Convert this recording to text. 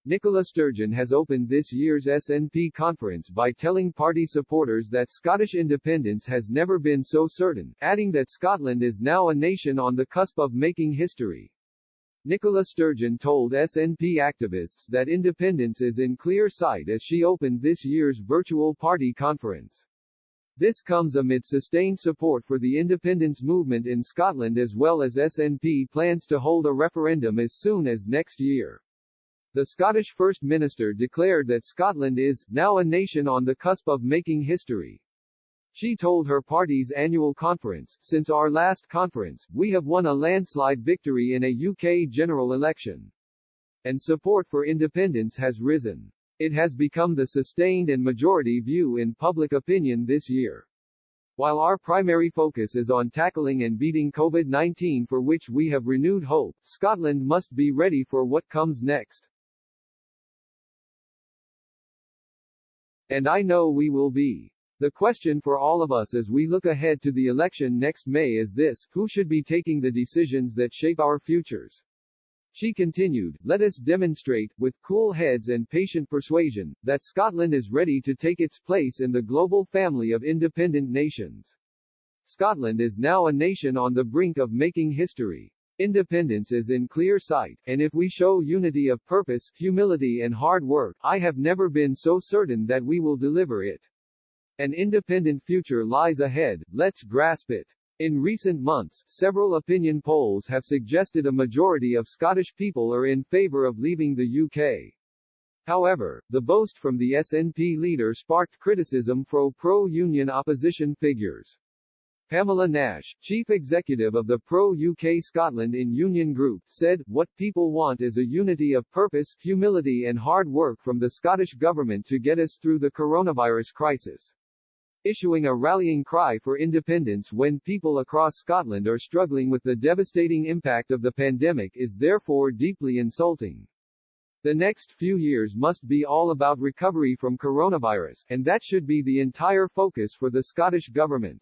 Nicola Sturgeon has opened this year's SNP conference by telling party supporters that Scottish independence has never been so certain, adding that Scotland is now a nation on the cusp of making history. Nicola Sturgeon told SNP activists that independence is in clear sight as she opened this year's virtual party conference. This comes amid sustained support for the independence movement in Scotland, as well as SNP plans to hold a referendum as soon as next year. The Scottish First Minister declared that Scotland is, now a nation on the cusp of making history. She told her party's annual conference, "Since our last conference, we have won a landslide victory in a UK general election. And support for independence has risen. It has become the sustained and majority view in public opinion this year. While our primary focus is on tackling and beating COVID-19, for which we have renewed hope, Scotland must be ready for what comes next. And I know we will be. The question for all of us as we look ahead to the election next May is this: who should be taking the decisions that shape our futures?" She continued, "Let us demonstrate, with cool heads and patient persuasion, that Scotland is ready to take its place in the global family of independent nations. Scotland is now a nation on the brink of making history. Independence is in clear sight, and if we show unity of purpose, humility and hard work, I have never been so certain that we will deliver it. An independent future lies ahead, let's grasp it." In recent months, several opinion polls have suggested a majority of Scottish people are in favour of leaving the UK. However, the boast from the SNP leader sparked criticism from pro-union opposition figures. Pamela Nash, chief executive of the pro-UK Scotland in Union Group, said, "What people want is a unity of purpose, humility and hard work from the Scottish government to get us through the coronavirus crisis. Issuing a rallying cry for independence when people across Scotland are struggling with the devastating impact of the pandemic is therefore deeply insulting. The next few years must be all about recovery from coronavirus, and that should be the entire focus for the Scottish government."